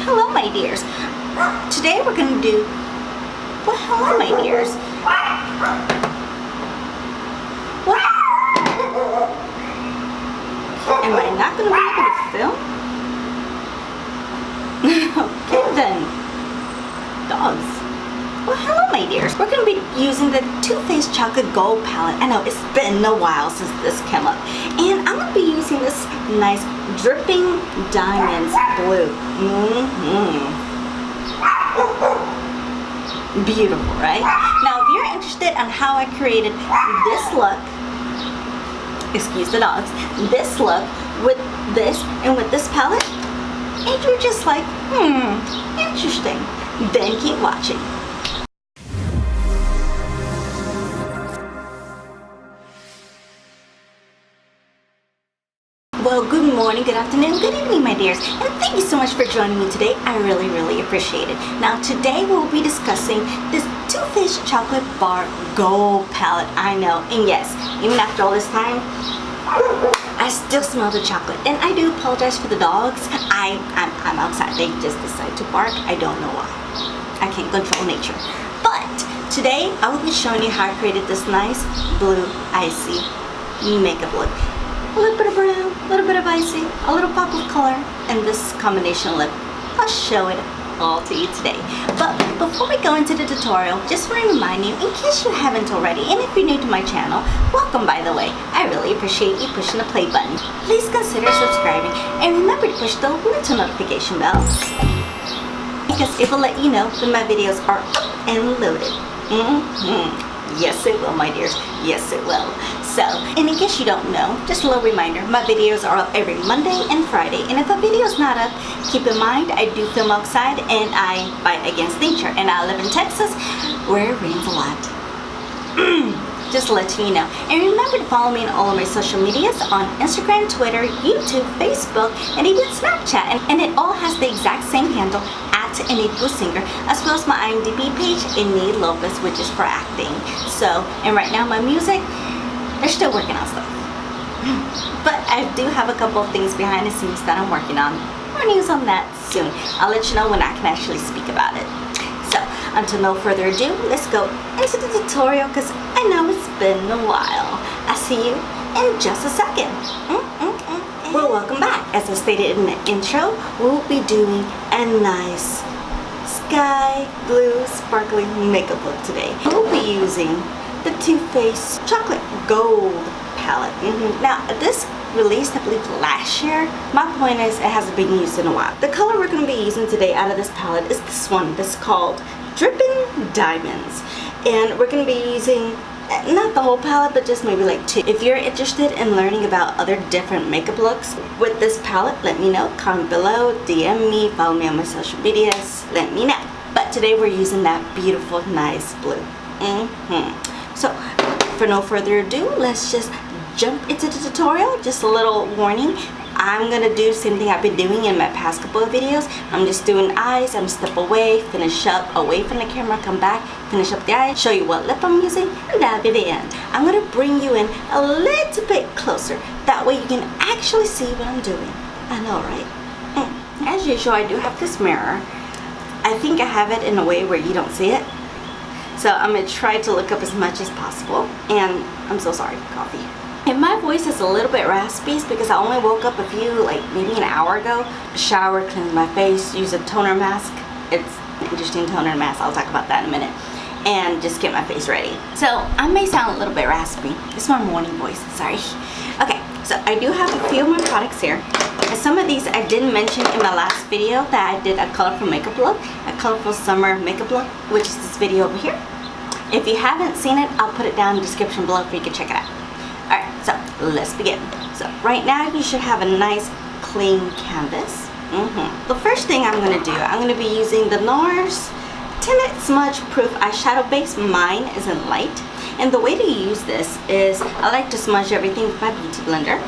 hello my dears. Today we're going to do, well, hello my dears. What? Am I not going to be able to film? Okay then. Dogs. Well, hello my dears. We're going to be using the TooFaced Chocolate Gold palette. I know it's been a while since this came up. And I'm going to be using this nice Dripping Diamonds blue. Beautiful, right? Now, if you're interested on how I created this look, excuse the dogs, this look with this and with this palette, and you're just like, interesting, then keep watching. Well, good morning, good afternoon, good evening, my dears, and thank you so much for joining me today. I really appreciate it. Now, today we'll be discussing this TooFaced Chocolate Bar Gold palette. I know, and yes, even after all this time, I still smell the chocolate, and I do apologize for the dogs. I'm outside. They just decide to bark. I don't know why. I can't control nature. But today, I will be showing you how I created this nice blue icy makeup look. A little bit of brown, a little bit of icy, a little pop of color, and this combination lip. I'll show it all to you today. But before we go into the tutorial, just want to remind you, in case you haven't already, and if you're new to my channel, welcome by the way. I really appreciate you pushing the play button. Please consider subscribing, and remember to push the little notification bell, because it will let you know when my videos are up and loaded. Yes it will, my dears. Yes it will. So, and in case you don't know, just a little reminder, my videos are up every Monday and Friday. And if a video is not up, keep in mind I do film outside and I fight against nature. And I live in Texas where it rains a lot. Just letting you know. And remember to follow me on all of my social medias on Instagram, Twitter, YouTube, Facebook, and even Snapchat. And it all has the exact same handle, at Enidbluesinger, as well as my IMDb page, Enid Lopez, which is for acting. So, and right now my music, they're still working on stuff. But I do have a couple of things behind the scenes that I'm working on. More news on that soon. I'll let you know when I can actually speak about it. So, until no further ado, let's go into the tutorial because I know it's been a while. I'll see you in just a second. Well, welcome back. As I stated in the intro, we'll be doing a nice sky blue sparkly makeup look today. We'll be using the TooFaced Chocolate Gold palette. Now, this released, I believe, last year. My point is, it hasn't been used in a while. The color we're going to be using today out of this palette is this one. This is called Drippin Diamonds. And we're going to be using not the whole palette, but just maybe like two. If you're interested in learning about other different makeup looks with this palette, let me know. Comment below, DM me, follow me on my social medias, let me know. But today we're using that beautiful, nice blue. So, for no further ado, let's just jump into the tutorial. Just a little warning. I'm going to do the same thing I've been doing in my past couple of videos. I'm just doing eyes. I'm step away, finish up, away from the camera, come back, finish up the eyes, show you what lip I'm using, and that'll be the end. I'm going to bring you in a little bit closer. That way you can actually see what I'm doing. I know, right? As usual, I do have this mirror. I think I have it in a way where you don't see it. So I'm going to try to look up as much as possible. And I'm so sorry, coffee. And my voice is a little bit raspy because I only woke up maybe an hour ago. Shower, cleaned my face, use a toner mask. It's an interesting toner mask. I'll talk about that in a minute. And just get my face ready. So I may sound a little bit raspy. It's my morning voice, sorry. Okay, so I do have a few of my products here. And some of these I didn't mention in my last video that I did a colorful makeup look. A colorful summer makeup look, which is this video over here. If you haven't seen it, I'll put it down in the description below for you can check it out. Alright, so let's begin. So right now you should have a nice clean canvas. The first thing I'm going to do, I'm going to be using the Nars Tinted Smudge Proof Eyeshadow Base. Mine is in light. And the way to use this is I like to smudge everything with my beauty blender.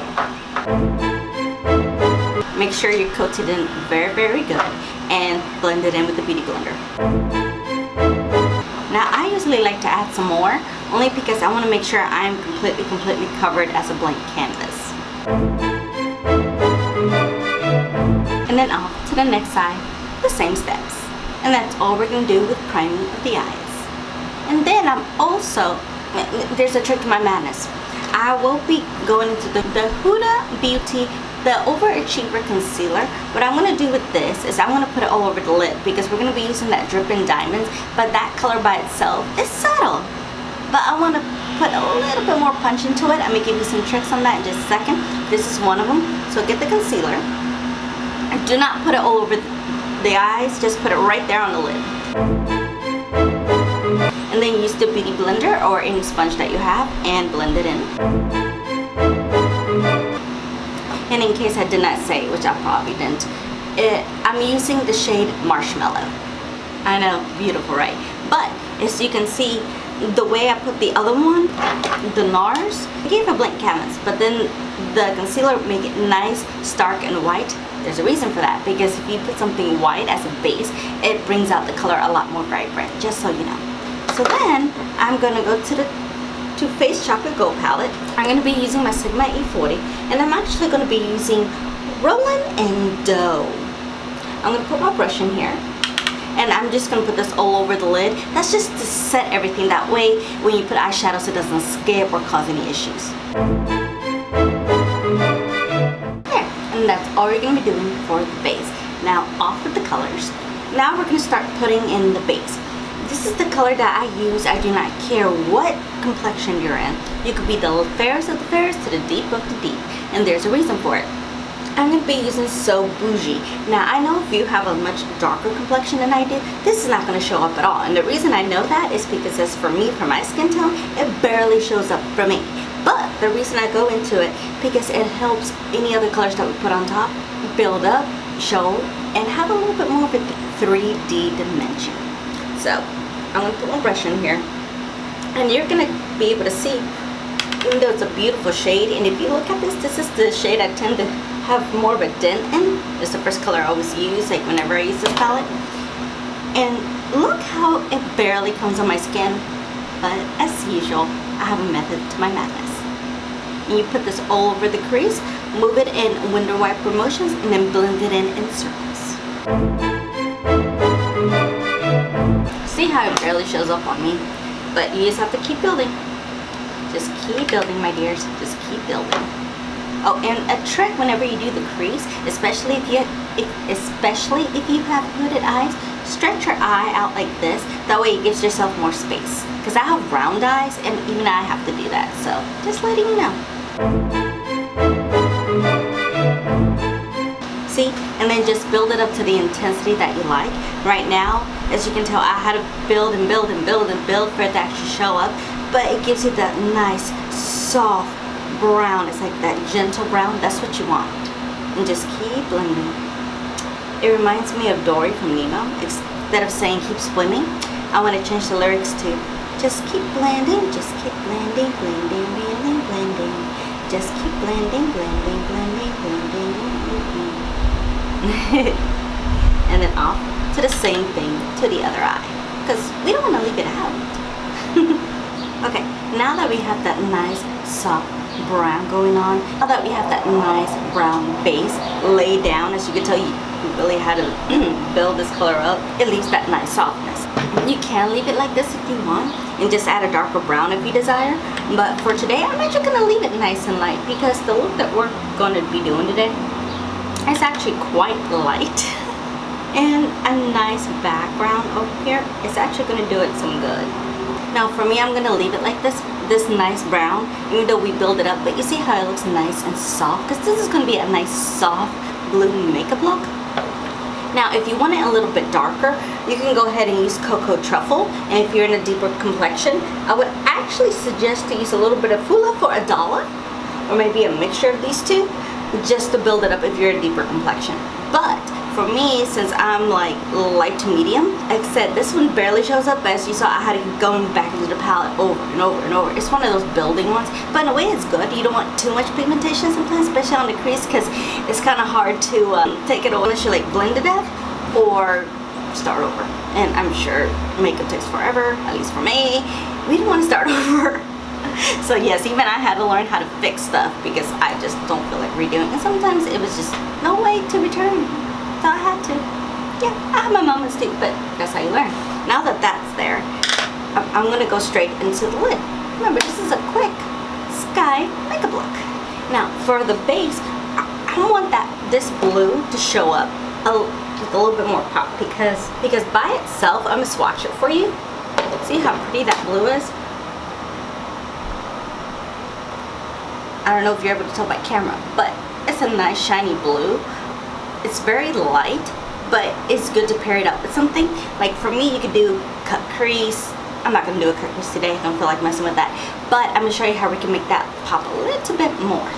Make sure you're coated in very good and blend it in with the beauty blender. Now I usually like to add some more, only because I want to make sure I'm completely covered as a blank canvas. And then off to the next side. the same steps. And that's all we're going to do with priming of the eyes. And then I'm also, there's a trick to my madness. I will be going into the Huda Beauty, the Overachiever Concealer. What I'm going to do with this is I'm going to put it all over the lid because we're going to be using that Drippin Diamonds, but that color by itself is subtle. But I want to put a little bit more punch into it. I'm going to give you some tricks on that in just a second. This is one of them. So get the concealer. Do not put it all over the eyes, just put it right there on the lid. And then use the Beauty Blender or any sponge that you have and blend it in. And in case I did not say, which I probably didn't, I'm using the shade Marshmellow. I know, beautiful, right? But as you can see, the way I put the other one, the Nars, I gave a blank canvas, but then the concealer make it nice, stark, and white. There's a reason for that, because if you put something white as a base, it brings out the color a lot more vibrant, just so you know. So then, I'm going to go to the TooFaced Chocolate Gold Palette. I'm going to be using my Sigma E40, and I'm actually going to be using Rollin and Dough. I'm going to put my brush in here, and I'm just going to put this all over the lid. That's just to set everything that way when you put eyeshadows it doesn't skip or cause any issues. And that's all you're going to be doing for the base. Now off with the colors. Now we're going to start putting in the base. This is the color that I use. I do not care what complexion you're in. You could be the fairest of the fairest to the deep of the deep. And there's a reason for it. I'm going to be using So Boujee. Now I know if you have a much darker complexion than I do, this is not going to show up at all. And the reason I know that is because as for me, for my skin tone, it barely shows up for me. But the reason I go into it, because it helps any other colors that we put on top build up, show, and have a little bit more of a 3D dimension. So I'm going to put my brush in here, and you're going to be able to see, even though it's a beautiful shade, and if you look at this is the shade I tend to have more of a dent in. It's the first color I always use, like whenever I use this palette. And look how it barely comes on my skin, but as usual, I have a method to my madness. And you put this all over the crease, move it in window wiper motions, and then blend it in circles. See how it barely shows up on me? But you just have to keep building. Just keep building, my dears. Just keep building. Oh, and a trick whenever you do the crease, especially if you have hooded eyes, stretch your eye out like this. That way it gives yourself more space. Because I have round eyes, and even I have to do that. So just letting you know. See, and then just build it up to the intensity that you like. Right now, as you can tell, I had to build and build and build and build for it to actually show up. But it gives you that nice, soft brown. It's like that gentle brown. That's what you want. And just keep blending. It reminds me of Dory from Nemo. Instead of saying keep swimming, I want to change the lyrics to just keep blending, just keep blending, blending, blending, blending. Just keep blending, blending, blending, blending. And then off to the same thing to the other eye, because we don't want to leave it out. Okay, now that we have that nice soft brown going on, now that we have that nice brown base laid down, as you can tell, you really had to build this color up. It leaves that nice softness. You can leave it like this if you want, and just add a darker brown if you desire. But for today, I'm actually going to leave it nice and light, because the look that we're going to be doing today is actually quite light. And a nice background over here is actually going to do it some good. Now for me, I'm going to leave it like this nice brown, even though we build it up. But you see how it looks nice and soft, because this is going to be a nice soft blue makeup look. Now if you want it a little bit darker, you can go ahead and use Cocoa Truffle. And if you're in a deeper complexion, I would actually suggest to use a little bit of Fula for Idole, or maybe a mixture of these two, just to build it up if you're a deeper complexion. But for me, since I'm like light to medium, like I said, this one barely shows up. As you saw, I had to keep going back into the palette over and over and over. It's one of those building ones, but in a way it's good. You don't want too much pigmentation sometimes, especially on the crease, because it's kind of hard to take it over unless you like blend to death or start over. And I'm sure makeup takes forever, at least for me. We don't want to start over. So yes, even I had to learn how to fix stuff, because I just don't feel like redoing. And sometimes it was just no way to return. So I had to. Yeah, I had my moments too, but that's how you learn. Now that that's there, I'm going to go straight into the lid. Remember, this is a quick sky makeup look. Now, for the base, I want this blue to show up with a little bit more pop because by itself, I'm going to swatch it for you. See how pretty that blue is? I don't know if you're able to tell by camera, but it's a nice shiny blue. It's very light, but it's good to pair it up with something. Like for me, you could do cut crease. I'm not going to do a cut crease today. I don't feel like messing with that. But I'm going to show you how we can make that pop a little bit more.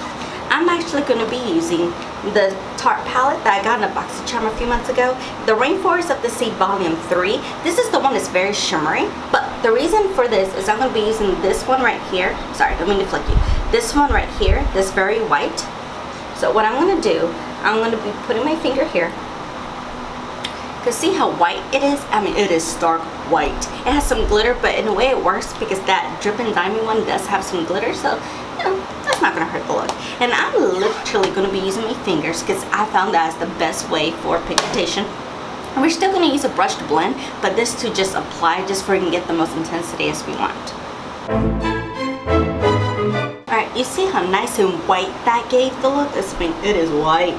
I'm actually going to be using the Tarte palette that I got in a box of charm a few months ago. The Rainforest of the Sea Volume 3. This is the one that's very shimmery. But the reason for this is I'm going to be using this one right here. Sorry, I don't mean to flick you. This one right here, this very white. So what I'm going to do, I'm going to be putting my finger here. Because see how white it is? I mean, it is stark white. It has some glitter, but in a way it works because that drippin diamond one does have some glitter. So, you know, that's not going to hurt the look. And I'm literally going to be using my fingers because I found that is the best way for pigmentation. And we're still going to use a brush to blend, but this to just apply just so we can get the most intensity as we want. Alright, you see how nice and white that gave the look? I mean, it is white.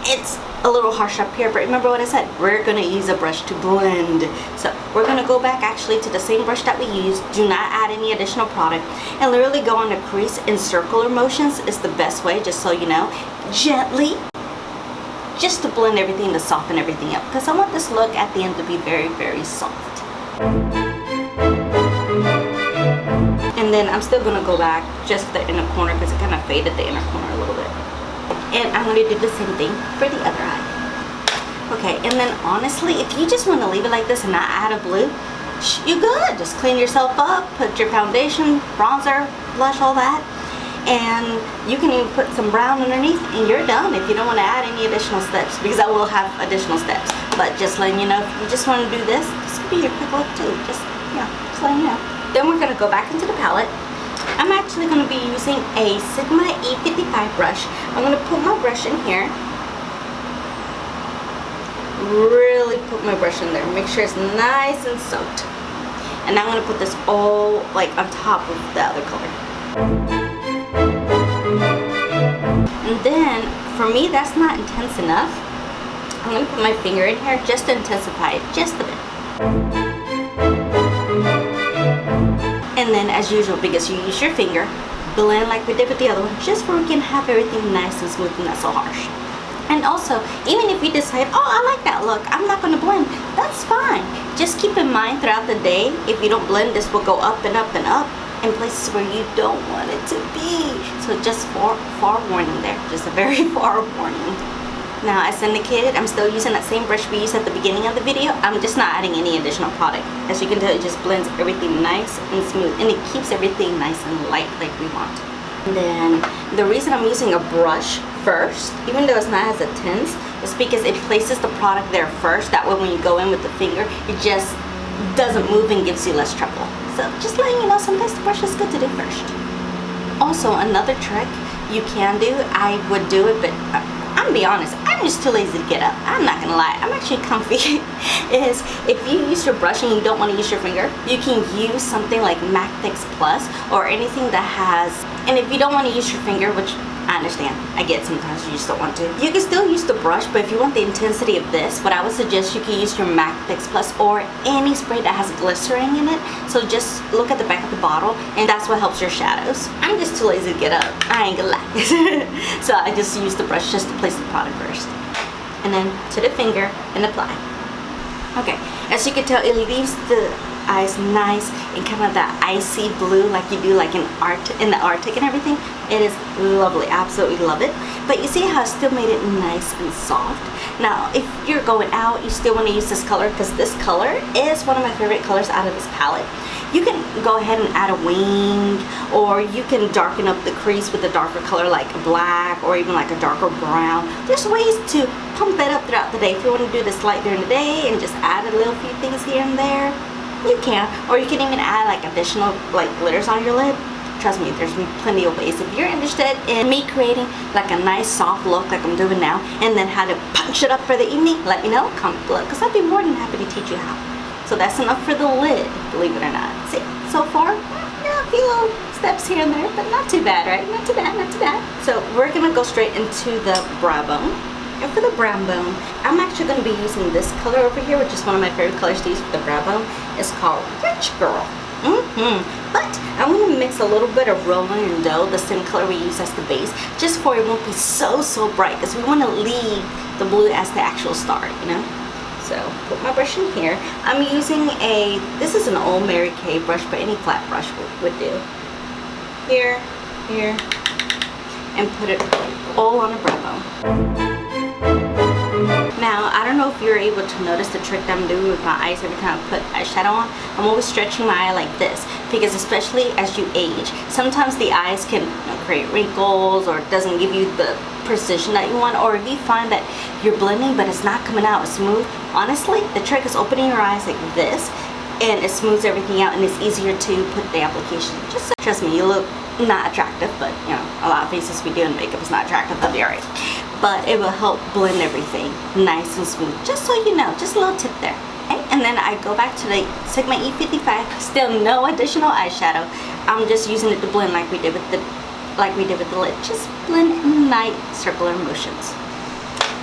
It's a little harsh up here, but remember what I said, we're going to use a brush to blend. So we're going to go back actually to the same brush that we used. Do not add any additional product and literally go on the crease in circular motions is the best way, just so you know. Gently, just to blend everything, to soften everything up, because I want this look at the end to be very, very soft. And then I'm still going to go back just the inner corner because it kind of faded the inner corner a little bit. And I'm going to do the same thing for the other eye. Okay, and then honestly, if you just want to leave it like this and not add a blue, you're good. Just clean yourself up, put your foundation, bronzer, blush, all that. And you can even put some brown underneath and you're done if you don't want to add any additional steps, because I will have additional steps. But just letting you know, if you just want to do this could be your quick look too. Just letting you know. Then we're going to go back into the palette. I'm actually going to be using a Sigma E55 brush. I'm going to put my brush in here. Really put my brush in there. Make sure it's nice and soaked. And I'm going to put this all like on top of the other color. And then, for me, that's not intense enough. I'm going to put my finger in here just to intensify it just a bit. And then, as usual, because you use your finger, blend like we did with the other one, just so we can have everything nice and smooth and not so harsh. And also, even if you decide, oh, I like that look, I'm not going to blend, that's fine. Just keep in mind throughout the day, if you don't blend, this will go up and up and up in places where you don't want it to be. So just forewarning there, just a very forewarning. Now, as indicated, I'm still using that same brush we used at the beginning of the video. I'm just not adding any additional product. As you can tell, it just blends everything nice and smooth, and it keeps everything nice and light like we want. And then, the reason I'm using a brush first, even though it's not as intense, is because it places the product there first. That way when you go in with the finger, it just doesn't move and gives you less trouble. So, just letting you know, sometimes the brush is good to do first. Also, another trick you can do, I would do it, but I'm gonna be honest, I'm just too lazy to get up. I'm not gonna lie, I'm actually comfy. Is if you use your brush and you don't want to use your finger, you can use something like MAC Fix Plus or anything that has, and if you don't want to use your finger, which I understand, I get sometimes you just don't want to, you can still use the brush, but if you want the intensity of this, what I would suggest, you can use your MAC Fix Plus or any spray that has glycerin in it. So just look at the back of the bottle, and that's what helps your shadows. I'm just too lazy to get up, I ain't gonna lie. So I just use the brush just to place the product first. And then to the finger and apply. Okay, as you can tell, it leaves the eyes nice and kind of that icy blue like you do like in the Arctic and everything. It is lovely, absolutely love it. But you see how I still made it nice and soft. Now if you're going out, you still want to use this color, because this color is one of my favorite colors out of this palette. You can go ahead and add a wing, or you can darken up the crease with a darker color like a black or even like a darker brown. There's ways to pump that up throughout the day. If you want to do this light during the day and just add a little few things here and there, you can. Or you can even add like additional like glitters on your lid. trust me, there's plenty of ways. If you're interested in me creating like a nice soft look like I'm doing now, and then how to punch it up for the evening, let me know, comment below, because I'd be more than happy to teach you how. So that's enough for the lid, believe it or not. See, so far, yeah, a few little steps here and there, but not too bad, right? Not too bad, not too bad. So we're gonna go straight into the brow bone. And for the brow bone, I'm actually going to be using this color over here, which is one of my favorite colors to use for the brow bone. It's called Rich Girl. But I'm going to mix a little bit of rollin and dough, the same color we use as the base, just for it won't be so bright, because we want to leave the blue as the actual star, you know? So put my brush in here. I'm using this is an old Mary Kay brush, but any flat brush would do. Here, and put it all on the brow bone. Now, I don't know if you're able to notice the trick that I'm doing with my eyes every time I put eyeshadow on. I'm always stretching my eye like this, because especially as you age, sometimes the eyes can create wrinkles, or it doesn't give you the precision that you want, or if you find that you're blending but it's not coming out smooth. Honestly, the trick is opening your eyes like this, and it smooths everything out, and it's easier to put the application. Just so, trust me, you look not attractive, but you know, a lot of faces we do in makeup is not attractive, that'll be alright. But it will help blend everything nice and smooth, just so you know, just a little tip there. Okay? And then I go back to the Sigma E55, still no additional eyeshadow. I'm just using it to blend like we did with the lid. Just blend in light circular motions.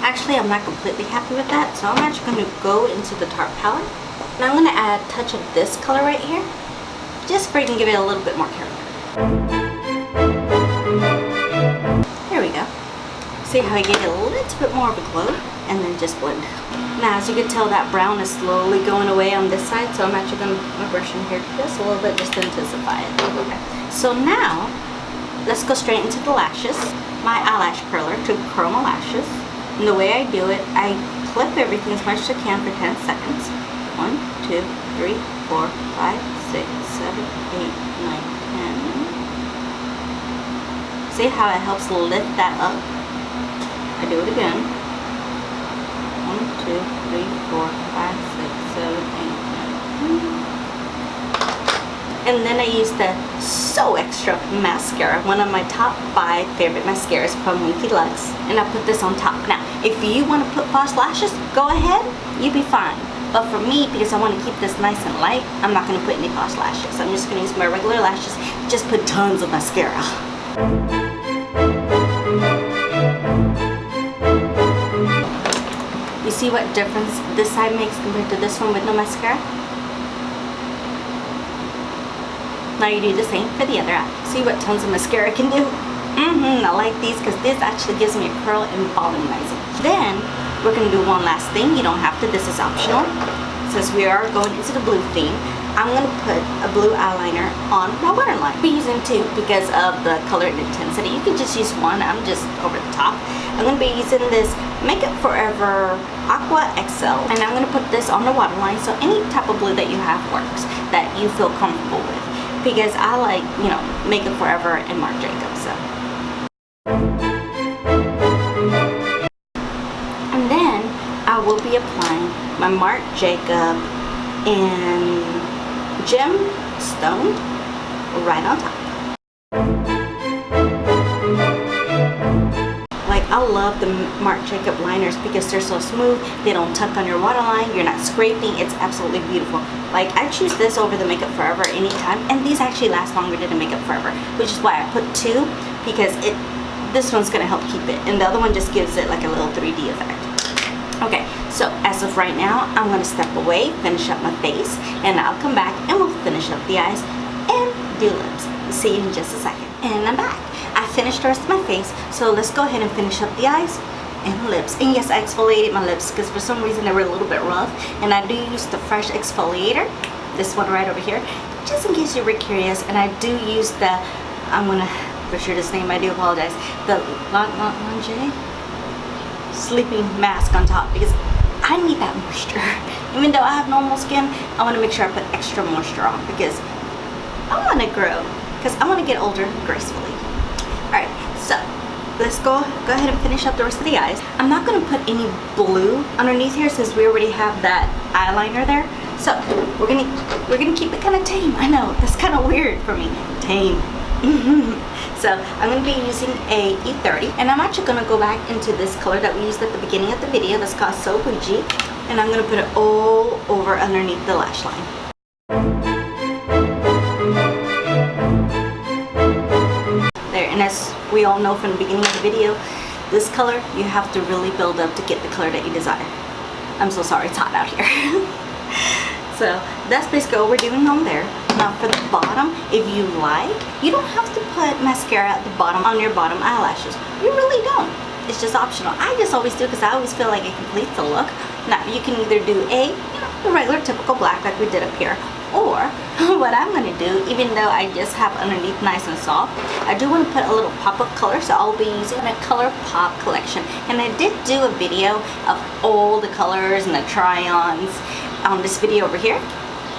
Actually, I'm not completely happy with that, so I'm actually going to go into the Tarte palette. And I'm going to add a touch of this color right here, just for you can give it a little bit more character. There we go. See how I gave it a little bit more of a glow, and then just blend. Now, as you can tell, that brown is slowly going away on this side, so I'm actually going to put my brush in here just a little bit, just to intensify it. Okay. So now, let's go straight into the lashes. My eyelash curler to curl my lashes. And the way I do it, I clip everything as much as I can for 10 seconds. 1, 2, 3, 4, 5, 6, 7, 8, 9, 10. See how it helps lift that up? I do it again. 1, 2, 3, 4, 5, 6, 7, 8, 9. And then I use the xoxo mascara, one of my top 5 favorite mascaras from Winky Lux. And I put this on top. Now, if you want to put false lashes, go ahead, you'll be fine. But for me, because I want to keep this nice and light, I'm not going to put any false lashes. I'm just going to use my regular lashes, just put tons of mascara. You see what difference this side makes compared to this one with no mascara? Now you do the same for the other eye. See what tons of mascara can do? I like these because this actually gives me a curl and volumizing. Then we're going to do one last thing. You don't have to, this is optional. Since we are going into the blue theme, I'm going to put a blue eyeliner on my waterline. I'll be using 2 because of the color and intensity. You can just use 1, I'm just over the top. I'm going to be using this Makeup Forever Aqua XL, and I'm going to put this on the waterline, so any type of blue that you have works, that you feel comfortable with. Because I like, you know, Makeup Forever and Marc so. And then I will be applying my Marc Jacob and Gemstone right on top. Like, I love the Marc Jacob liners because they're so smooth, they don't tuck on your waterline, you're not scraping, it's absolutely beautiful. Like, I choose this over the Makeup Forever anytime, and these actually last longer than the Makeup Forever, which is why I put 2, because this one's gonna help keep it, and the other one just gives it like a little 3D effect. Okay, so as of right now, I'm gonna step away, finish up my face, and I'll come back and we'll finish up the eyes and do lips. See you in just a second. And I'm back. I finished the rest of my face, so let's go ahead and finish up the eyes and lips. And yes, I exfoliated my lips because for some reason they were a little bit rough, and I do use the Fresh exfoliator, this one right over here, just in case you were curious. And I do use the, I'm gonna butcher this name, I do apologize, the Lancome sleeping mask on top, because I need that moisture. Even though I have normal skin, I want to make sure I put extra moisture on, because I want to grow, because I want to get older gracefully. Alright, so let's go ahead and finish up the rest of the eyes. I'm not going to put any blue underneath here since we already have that eyeliner there. So we're gonna keep it kind of tame. I know, that's kind of weird for me. Tame. So I'm going to be using a E30, and I'm actually going to go back into this color that we used at the beginning of the video. That's called So Boujee, and I'm going to put it all over underneath the lash line. There, and as we all know from the beginning of the video, this color you have to really build up to get the color that you desire. I'm so sorry, it's hot out here. So that's basically what we're doing on there. Now for the bottom, if you like, you don't have to put mascara at the bottom on your bottom eyelashes. You really don't. It's just optional. I just always do because I always feel like it completes the look. Now you can either do the regular typical black like we did up here, or what I'm going to do, even though I just have underneath nice and soft, I do want to put a little pop of color, so I'll be using a color pop collection. And I did do a video of all the colors and the try-ons on this video over here.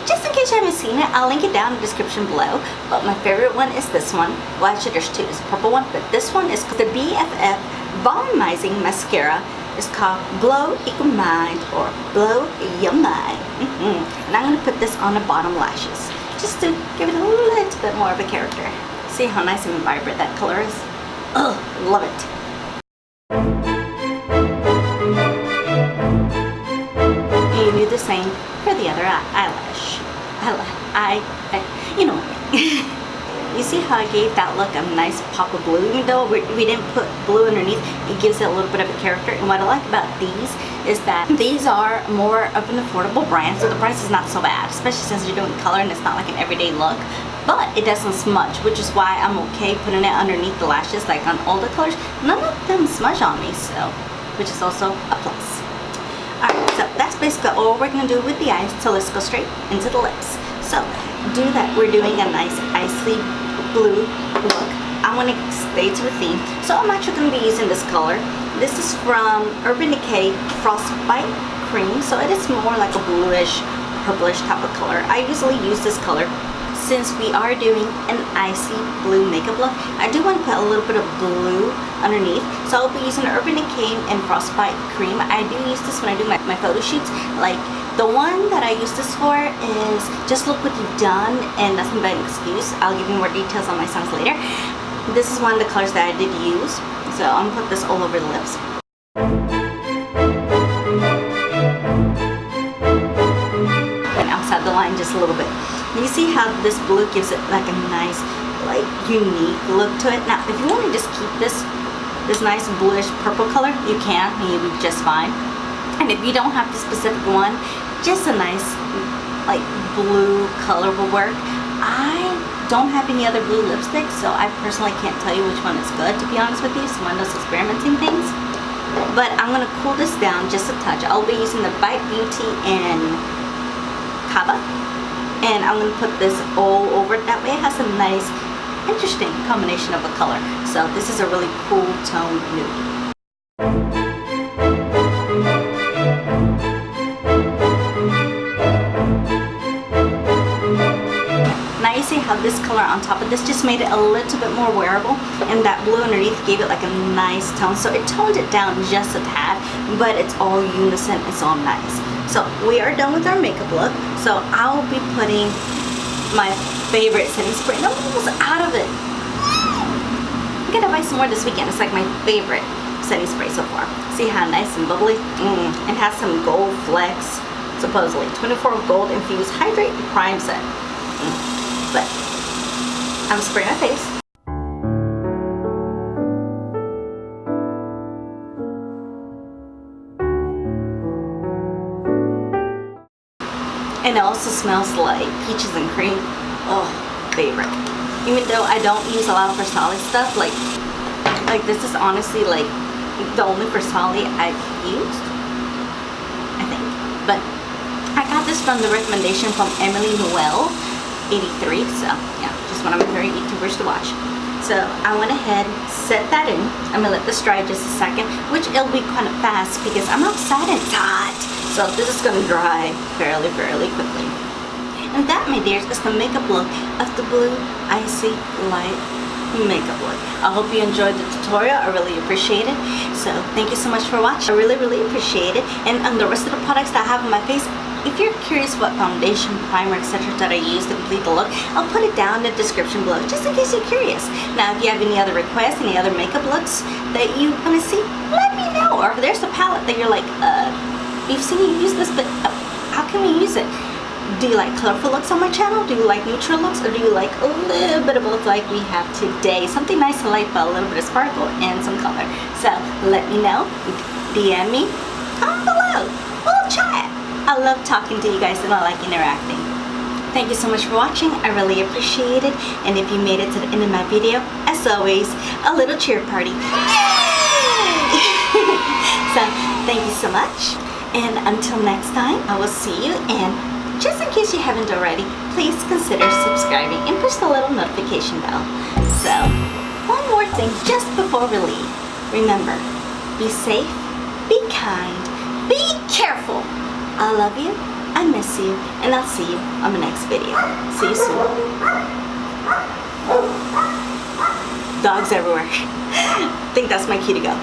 Just in case you haven't seen it, I'll link it down in the description below. But my favorite one is this one. Well, actually there's two. It's a purple one, but this one is the BFF Volumizing Mascara. It's called Blow Equal Mind, or Blow Your Mind. And I'm going to put this on the bottom lashes, just to give it a little bit more of a character. See how nice and vibrant that color is? Ugh, love it. And you do the same for the other eyelash. You know what I mean. You see how I gave that look a nice pop of blue? Even though we didn't put blue underneath, it gives it a little bit of a character. And what I like about these is that these are more of an affordable brand, so the price is not so bad, especially since you're doing color and it's not like an everyday look. But it doesn't smudge, which is why I'm okay putting it underneath the lashes. Like on all the colors, none of them smudge on me, so which is also a plus. Alright, so that's basically all we're going to do with the eyes, so let's go straight into the lips. So, do that, we're doing a nice icy blue look. I want to stay to the theme, so I'm actually going to be using this color. This is from Urban Decay Frostbite Cream, so it is more like a bluish, purplish type of color. I usually use this color since we are doing an icy blue makeup look. I do want to put a little bit of blue underneath, so I'll be using Urban Decay and Frostbite Cream. I do use this when I do my photo shoots. Like the one that I use this for is Just Look What You've Done, and that's not an excuse. I'll give you more details on my songs later. This is one of the colors that I did use, so I'm gonna put this all over the lips. And outside the line just a little bit. You see how this blue gives it like a nice, like unique look to it. Now, if you want to just keep this nice bluish purple color, you can, and you'll be just fine. And if you don't have the specific one, just a nice like blue color will work. I don't have any other blue lipsticks, so I personally can't tell you which one is good, to be honest with you. It's one of those experimenting things. But I'm gonna cool this down just a touch. I'll be using the Huda Beauty and Canva. And I'm going to put this all over. That way it has a nice, interesting combination of a color. So this is a really cool tone nude. Now you see how this color on top of this just made it a little bit more wearable, and that blue underneath gave it like a nice tone. So it toned it down just a tad, but it's all unison, it's all nice. So we are done with our makeup look. So I'll be putting my favorite setting spray, and I'm almost out of it. I'm gonna buy some more this weekend. It's like my favorite setting spray so far. See how nice and bubbly? It has some gold flecks, supposedly. 24 gold infused hydrate and prime set. But I'm spraying my face. And it also smells like peaches and cream. Oh, favorite. Even though I don't use a lot of Farsali stuff, like this is honestly like the only Farsali I've used, I think. But I got this from the recommendation from Emily Noel 83. So yeah, just one of my favorite YouTubers to watch. So I went ahead, set that in. I'm gonna let this dry just a second, which it'll be kind of fast because I'm outside and it's hot. So this is gonna dry fairly quickly. And that, my dears, is the makeup look of the blue icy light makeup look. I hope you enjoyed the tutorial. I really appreciate it. So thank you so much for watching. I really appreciate it. And on the rest of the products that I have on my face, if you're curious what foundation, primer, etc. that I use to complete the look, I'll put it down in the description below, just in case you're curious. Now, if you have any other requests, any other makeup looks that you want to see, let me know. Or if there's a palette that you're like, we've seen you use this, but how can we use it? Do you like colorful looks on my channel? Do you like neutral looks? Or do you like a little bit of both like we have today? Something nice and light, but a little bit of sparkle and some color. So let me know. DM me. Comment below. We'll chat. I love talking to you guys and I like interacting. Thank you so much for watching. I really appreciate it. And if you made it to the end of my video, as always, a little cheer party. Yay! So thank you so much. And until next time, I will see you. And just in case you haven't already, please consider subscribing and push the little notification bell. So, one more thing just before we leave. Remember, be safe, be kind, be careful. I love you, I miss you, and I'll see you on the next video. See you soon. Dogs everywhere. I think that's my cue to go.